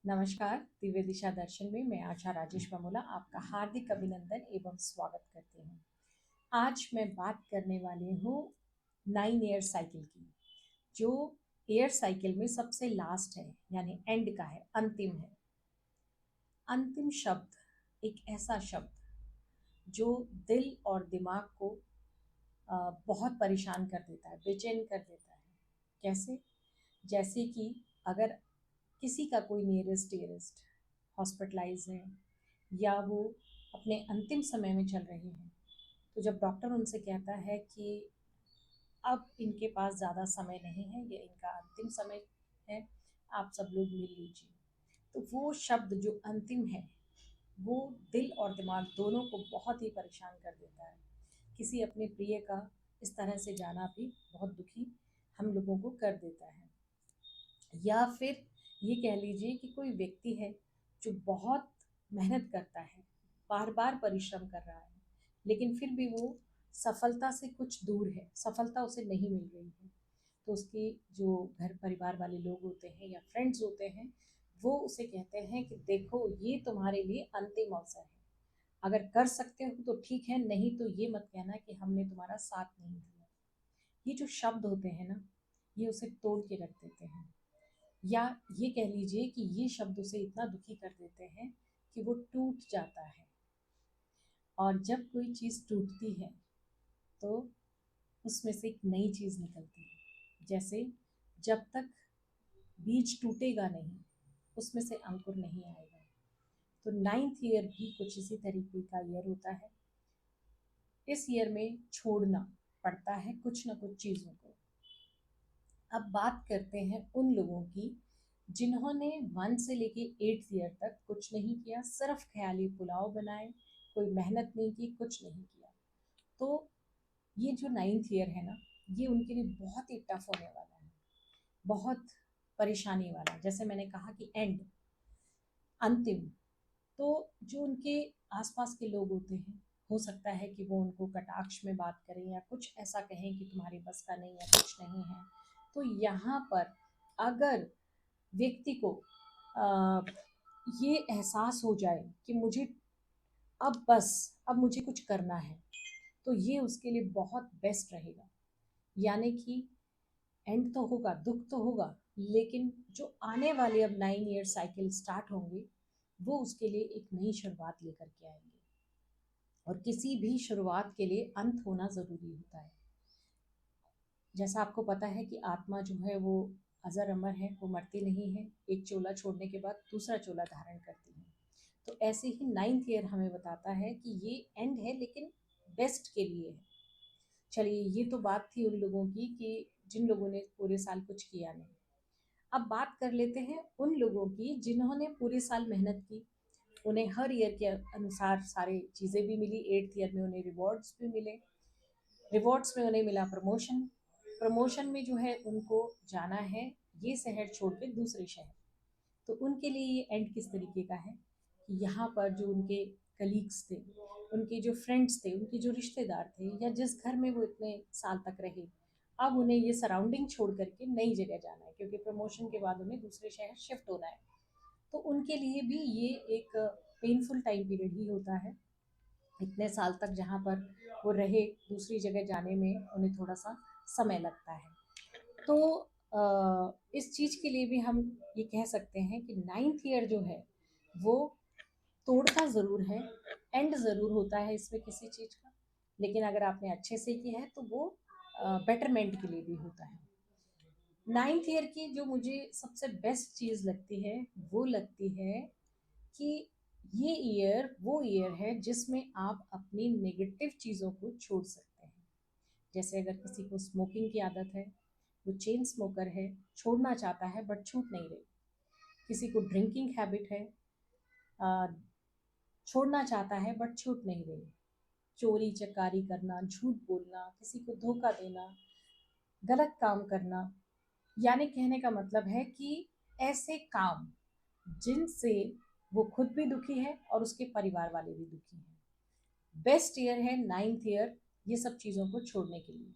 नमस्कार। दिव्य दिशा दर्शन में मैं आशा राजेश बमोला आपका हार्दिक अभिनंदन एवं स्वागत करती हूँ। आज मैं बात करने वाली हूँ 9 ईयर साइकिल की, जो ईयर साइकिल में सबसे लास्ट है, यानी एंड का है, अंतिम है। अंतिम शब्द एक ऐसा शब्द जो दिल और दिमाग को बहुत परेशान कर देता है, बेचैन कर देता है। कैसे? जैसे कि अगर किसी का कोई नियरेस्ट डियरेस्ट हॉस्पिटलाइज है या वो अपने अंतिम समय में चल रहे हैं, तो जब डॉक्टर उनसे कहता है कि अब इनके पास ज़्यादा समय नहीं है, ये इनका अंतिम समय है, आप सब लोग मिल लीजिए, तो वो शब्द जो अंतिम है वो दिल और दिमाग दोनों को बहुत ही परेशान कर देता है। किसी अपने प्रिय का इस तरह से जाना भी बहुत दुखी हम लोगों को कर देता है। या फिर ये कह लीजिए कि कोई व्यक्ति है जो बहुत मेहनत करता है, बार बार परिश्रम कर रहा है, लेकिन फिर भी वो सफलता से कुछ दूर है, सफलता उसे नहीं मिल रही है। तो उसके जो घर परिवार वाले लोग होते हैं या फ्रेंड्स होते हैं, वो उसे कहते हैं कि देखो, ये तुम्हारे लिए अंतिम अवसर है, अगर कर सकते हो तो ठीक है, नहीं तो ये मत कहना कि हमने तुम्हारा साथ नहीं दिया। ये जो शब्द होते हैं ना, ये उसे तोड़ के रख देते हैं। या ये कह लीजिए कि ये शब्द उसे इतना दुखी कर देते हैं कि वो टूट जाता है। और जब कोई चीज़ टूटती है तो उसमें से एक नई चीज़ निकलती है। जैसे जब तक बीज टूटेगा नहीं, उसमें से अंकुर नहीं आएगा। तो 9th ईयर भी कुछ इसी तरीके का ईयर होता है। इस ईयर में छोड़ना पड़ता है कुछ ना कुछ चीज़ों को। अब बात करते हैं उन लोगों की जिन्होंने 1 से लेके 8th ईयर तक कुछ नहीं किया, सिर्फ ख्याली पुलाव बनाए, कोई मेहनत नहीं की, कुछ नहीं किया। तो ये जो 9th ईयर है ना, ये उनके लिए बहुत ही टफ होने वाला है, बहुत परेशानी वाला। जैसे मैंने कहा कि एंड, अंतिम। तो जो उनके आसपास के लोग होते हैं, हो सकता है कि वो उनको कटाक्ष में बात करें या कुछ ऐसा कहें कि तुम्हारे बस का नहीं है, कुछ नहीं है। तो यहाँ पर अगर व्यक्ति को अ, ये एहसास हो जाए कि मुझे अब बस, अब मुझे कुछ करना है, तो ये उसके लिए बहुत बेस्ट रहेगा। यानी कि एंड तो होगा, दुख तो होगा, लेकिन जो आने वाले अब 9 ईयर साइकिल स्टार्ट होंगे, वो उसके लिए एक नई शुरुआत लेकर के आएंगे। और किसी भी शुरुआत के लिए अंत होना ज़रूरी होता है। जैसा आपको पता है कि आत्मा जो है वो अजर अमर है, वो मरती नहीं है, एक चोला छोड़ने के बाद दूसरा चोला धारण करती है। तो ऐसे ही 9th ईयर हमें बताता है कि ये एंड है, लेकिन बेस्ट के लिए है। चलिए, ये तो बात थी उन लोगों की कि जिन लोगों ने पूरे साल कुछ किया नहीं। अब बात कर लेते हैं उन लोगों की जिन्होंने पूरे साल मेहनत की, उन्हें हर ईयर के अनुसार सारी चीज़ें भी मिली। 8th ईयर में उन्हें रिवॉर्ड्स भी मिले, रिवॉर्ड्स में उन्हें मिला प्रमोशन, प्रमोशन में जो है उनको जाना है ये शहर छोड़ के दूसरे शहर। तो उनके लिए ये एंड किस तरीके का है कि यहाँ पर जो उनके कलीग्स थे, उनके जो फ्रेंड्स थे, उनके जो रिश्तेदार थे, या जिस घर में वो इतने साल तक रहे, अब उन्हें ये सराउंडिंग छोड़ करके नई जगह जाना है, क्योंकि प्रमोशन के बाद उन्हें दूसरे शहर शिफ्ट होना है। तो उनके लिए भी ये एक पेनफुल टाइम पीरियड ही होता है। इतने साल तक जहाँ पर वो रहे, दूसरी जगह जाने में उन्हें थोड़ा सा समय लगता है। तो इस चीज़ के लिए भी हम ये कह सकते हैं कि 9th ईयर जो है वो तोड़ता ज़रूर है, एंड ज़रूर होता है इसमें किसी चीज़ का, लेकिन अगर आपने अच्छे से किया है तो वो बेटरमेंट के लिए भी होता है। 9th ईयर की जो मुझे सबसे बेस्ट चीज़ लगती है, वो लगती है कि ये ईयर वो ईयर है जिसमें आप अपनी नेगेटिव चीज़ों को छोड़ सकते हैं। जैसे अगर किसी को स्मोकिंग की आदत है, वो चेन स्मोकर है, छोड़ना चाहता है बट छूट नहीं रही। किसी को ड्रिंकिंग हैबिट है, अ, छोड़ना चाहता है बट छूट नहीं रही। चोरी चकारी करना, झूठ बोलना, किसी को धोखा देना, गलत काम करना, यानी कहने का मतलब है कि ऐसे काम जिनसे वो खुद भी दुखी है और उसके परिवार वाले भी दुखी हैं। बेस्ट ईयर है 9th ईयर ये सब चीज़ों को छोड़ने के लिए।